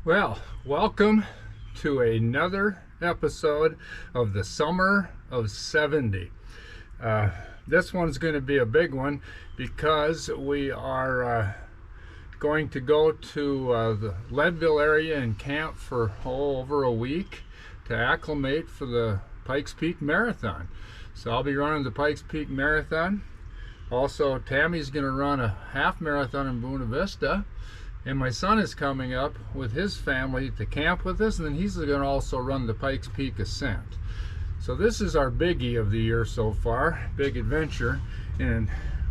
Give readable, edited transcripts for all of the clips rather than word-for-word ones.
Well, welcome to another episode of the Summer of 70. This one's going to be a big one because we are going to go to the Leadville area and camp for over a week to acclimate for the Pike Peak Marathon. So I'll be running the Pike Peak Marathon. Also, Tammy's going to run a half marathon in Buena Vista. And my son is coming up with his family to camp with us, and then he's going to also run the Pikes Peak Ascent. So this is our biggie of the year so far, big adventure, and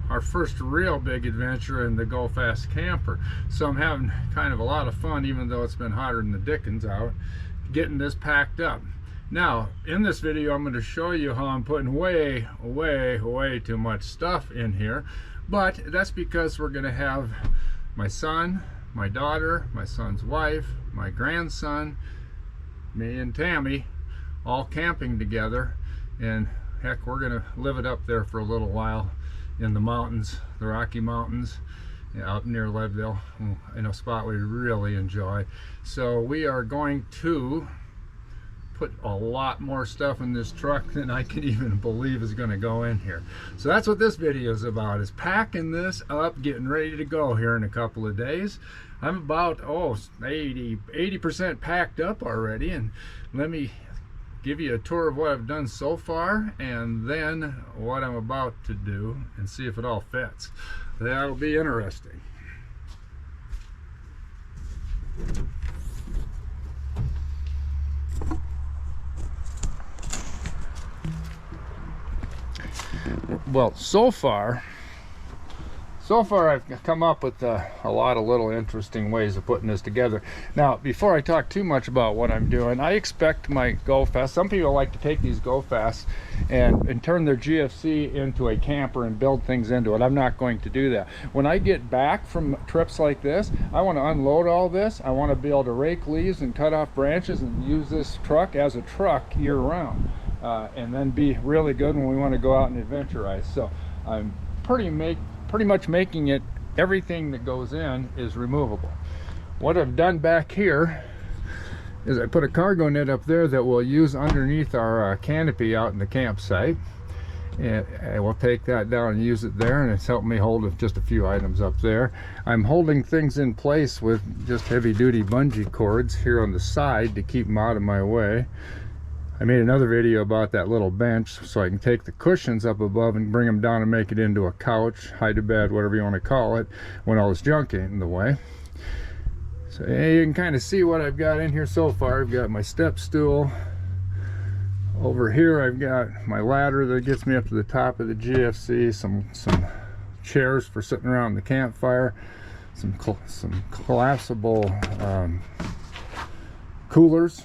our first real big adventure in the Go Fast Camper. So I'm having kind of a lot of fun, even though it's been hotter than the dickens out, getting this packed up. Now, in this video, I'm going to show you how I'm putting way too much stuff in here, but that's because we're going to have my son, my daughter, my son's wife, my grandson, me and Tammy all camping together, and heck, we're gonna live it up there for a little while in the mountains, the Rocky Mountains, out near Leadville, in a spot we really enjoy. So we are going to put a lot more stuff in this truck than I can even believe is going to go in here. So that's what this video is about, is packing this up, getting ready to go here in a couple of days. I'm about 80% packed up already, and let me give you a tour of what I've done so far and then what I'm about to do and see if it all fits. That'll be interesting. Well, so far I've come up with a lot of little interesting ways of putting this together. Now, before I talk too much about what I'm doing, I expect my Go Fast, some people like to take these Go Fasts and turn their GFC into a camper and build things into it. I'm not going to do that. When I get back from trips like this, I want to unload all this. I want to be able to rake leaves and cut off branches and use this truck as a truck year-round. And then be really good when we want to go out and adventurize. So I'm pretty much making it, everything that goes in is removable. What I've done back here is I put a cargo net up there that we'll use underneath our canopy out in the campsite, and I will take that down and use it there, and it's helped me hold just a few items up there. I'm holding things in place with just heavy-duty bungee cords here on the side to keep them out of my way. I made another video about that little bench so I can take the cushions up above and bring them down and make it into a couch, hide-to-bed, whatever you want to call it, when all this junk ain't in the way. So you can kind of see what I've got in here so far. I've got my step stool. Over here I've got my ladder that gets me up to the top of the GFC, some chairs for sitting around the campfire, some collapsible coolers,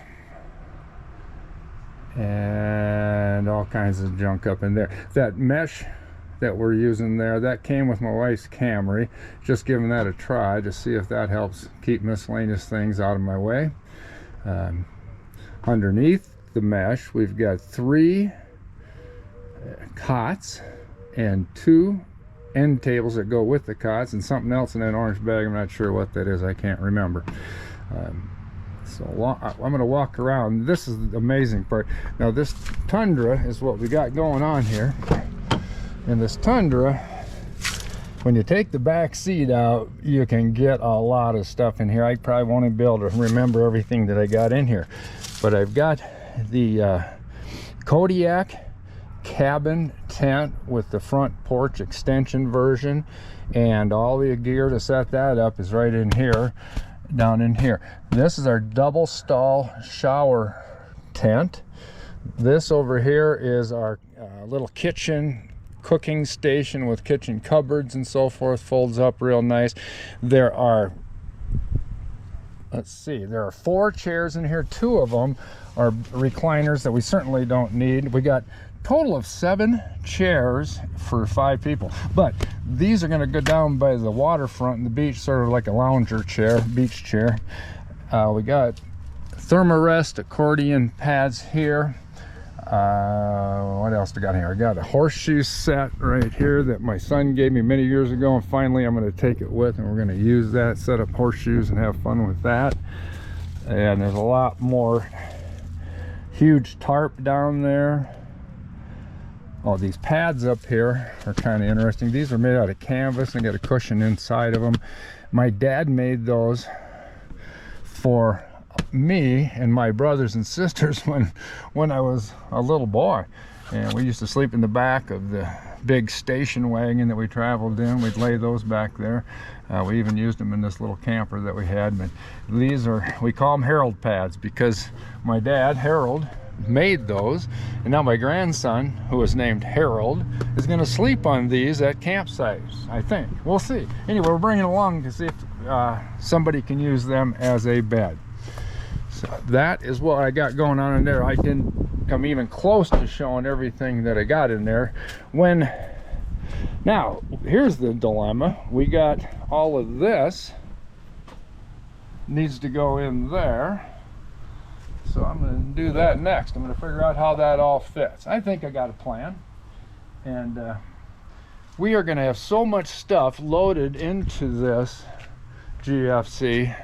and all kinds of junk up in there. That mesh that we're using there, that came with my wife's Camry. Just giving that a try to see if that helps keep miscellaneous things out of my way. Underneath the mesh, we've got 3 cots and 2 end tables that go with the cots, and something else in that orange bag. I'm not sure what that is, I can't remember. So I'm going to walk around. This is the amazing part. Now this Tundra is what we got going on here. And this Tundra, when you take the back seat out, you can get a lot of stuff in here. I probably won't be able to remember everything that I got in here. But I've got the Kodiak cabin tent with the front porch extension version. And all the gear to set that up is right in here. Down in here. This is our double stall shower tent. This over here is our little kitchen cooking station with kitchen cupboards and so forth. Folds up real nice. There are, let's see, there are 4 chairs in here. 2 of them are recliners that we certainly don't need. We got total of 7 chairs for 5 people, but these are going to go down by the waterfront and the beach, sort of like a lounger chair, beach chair. We got thermarest accordion pads here. What else do I got here? I got a horseshoe set right here that my son gave me many years ago, and finally I'm going to take it with, and we're going to use that, set up horseshoes and have fun with that. And there's a lot more. Huge tarp down there. Oh, these pads up here are kind of interesting. These are made out of canvas and got a cushion inside of them. My dad made those for me and my brothers and sisters when I was a little boy. And we used to sleep in the back of the big station wagon that we traveled in. We'd lay those back there. We even used them in this little camper that we had. But these are, we call them Harold pads because my dad, Harold, made those, and now my grandson, who is named Harold, is going to sleep on these at campsites, I think. We'll see. Anyway, we're bringing along to see if somebody can use them as a bed. So that is what I got going on in there. I didn't come even close to showing everything that I got in there. Now, here's the dilemma. We got all of this needs to go in there. So I'm going to do that next. I'm going to figure out how that all fits. I think I got a plan. And we are going to have so much stuff loaded into this GFC.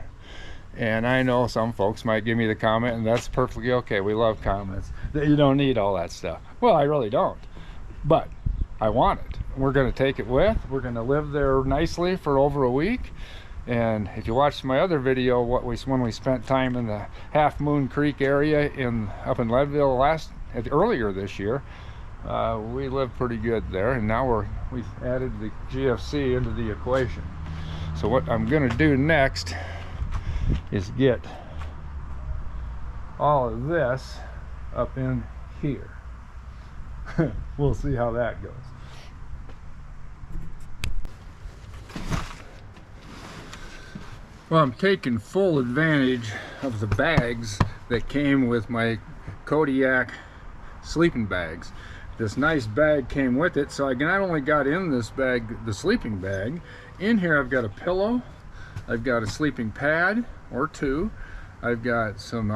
And I know some folks might give me the comment, and that's perfectly okay. We love comments, that you don't need all that stuff. Well, I really don't. But I want it. We're going to take it with. We're going to live there nicely for over a week. And if you watched my other video, when we spent time in the Half Moon Creek area up in Leadville earlier this year, we lived pretty good there. And now we've added the GFC into the equation. So what I'm going to do next is get all of this up in here. We'll see how that goes. Well, I'm taking full advantage of the bags that came with my Kodiak sleeping bags. This nice bag came with it, so I not only got in this bag, the sleeping bag, in here I've got a pillow, I've got a sleeping pad or two, I've got some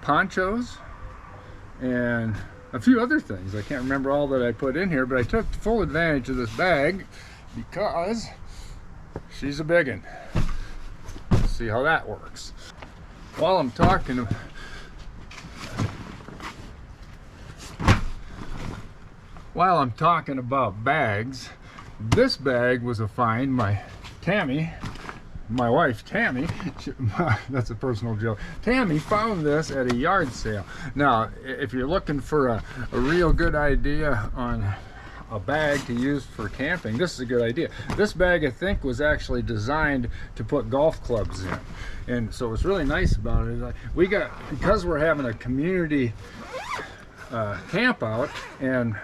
ponchos, and a few other things. I can't remember all that I put in here, but I took full advantage of this bag because she's a biggin'. See how that works. While I'm talking about bags, this bag was a find. My wife Tammy, that's a personal joke. Tammy found this at a yard sale. Now, if you're looking for a real good idea on a bag to use for camping, this is a good idea. This bag, I think, was actually designed to put golf clubs in, and so what's really nice about it is because we're having a community camp out, and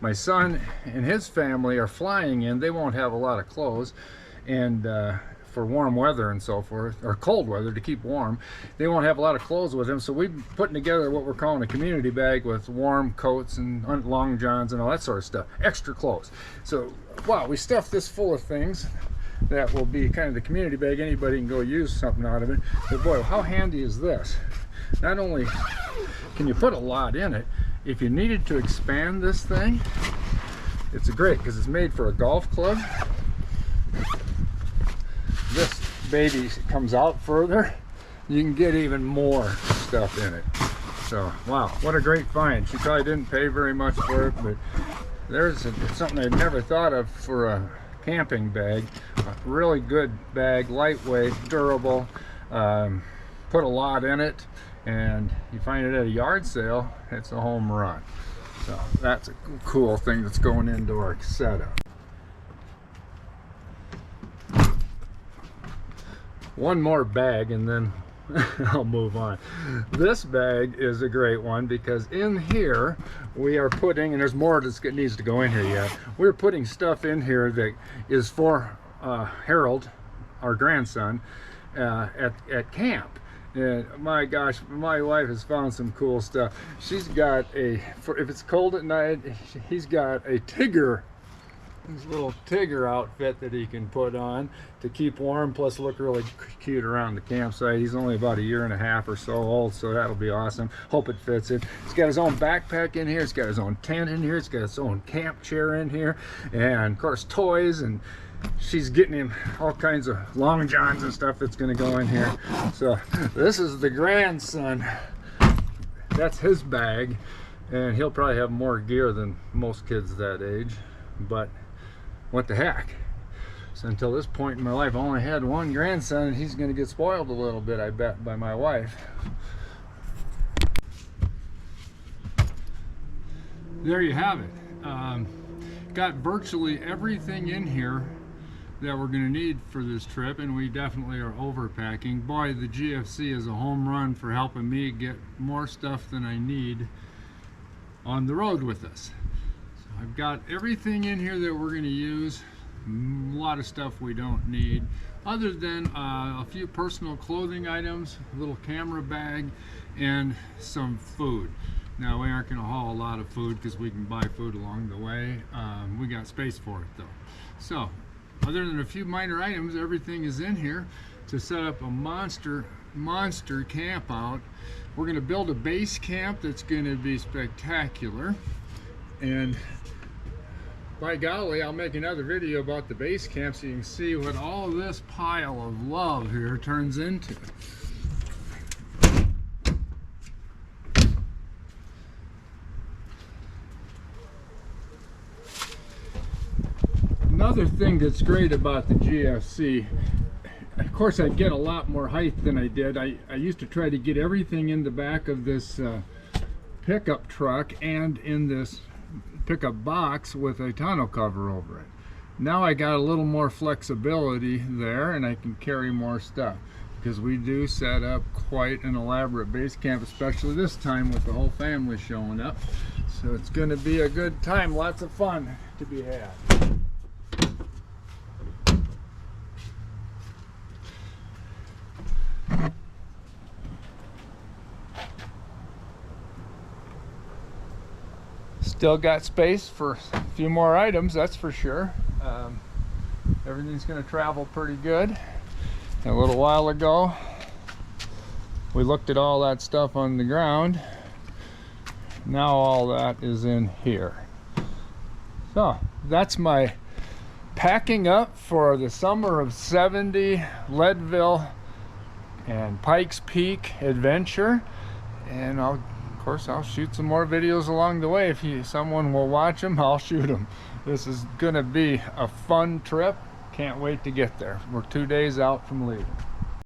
my son and his family are flying in, they won't have a lot of clothes, and for warm weather and so forth, or cold weather to keep warm, they won't have a lot of clothes with them. So we're putting together what we're calling a community bag with warm coats and long johns and all that sort of stuff, extra clothes. So wow, we stuffed this full of things that will be kind of the community bag. Anybody can go use something out of it. But boy, how handy is this? Not only can you put a lot in it, if you needed to expand this thing, it's great because it's made for a golf club. This baby comes out further, you can get even more stuff in it. So wow, what a great find. She probably didn't pay very much for it, but it's something I'd never thought of for a camping bag. A really good bag, lightweight, durable, put a lot in it, and you find it at a yard sale, it's a home run. So that's a cool thing that's going into our setup. One more bag and then I'll move on. This bag is a great one because in here we are putting, and there's more that needs to go in here yet, we're putting stuff in here that is for Harold, our grandson, at camp. And my gosh, my wife has found some cool stuff. She's got if it's cold at night, he's got a this little Tigger outfit that he can put on to keep warm, plus look really cute around the campsite. He's only about 1.5 years or so old, so that'll be awesome. Hope it fits in. He's got his own backpack in here. He's got his own tent in here. He's got his own camp chair in here, and of course toys and she's getting him all kinds of long johns and stuff that's going to go in here. So this is the grandson. That's his bag, and he'll probably have more gear than most kids that age, but what the heck. So until this point in my life, I only had one grandson, and he's going to get spoiled a little bit, I bet, by my wife. There you have it. Got virtually everything in here that we're going to need for this trip, and we definitely are overpacking. Boy, the GFC is a home run for helping me get more stuff than I need on the road with us. So I've got everything in here that we're going to use. A lot of stuff we don't need, other than a few personal clothing items, a little camera bag, and some food. Now, we aren't going to haul a lot of food because we can buy food along the way. We got space for it though. So other than a few minor items, everything is in here to set up a monster camp out. We're going to build a base camp that's going to be spectacular, and by golly, I'll make another video about the base camp so you can see what all of this pile of love here turns into. Another thing that's great about the GFC, of course I get a lot more height than I did. I used to try to get everything in the back of this pickup truck and in this pickup box with a tonneau cover over it. Now I got a little more flexibility there, and I can carry more stuff, because we do set up quite an elaborate base camp, especially this time with the whole family showing up. So it's going to be a good time, lots of fun to be had. Still got space for a few more items, that's for sure. Everything's going to travel pretty good. A little while ago, we looked at all that stuff on the ground. Now all that is in here. So that's my packing up for the summer of '70 Leadville and Pike's Peak adventure. And of course I'll shoot some more videos along the way. If someone will watch them, I'll shoot them. This is gonna be a fun trip. Can't wait to get there. We're 2 days out from leaving.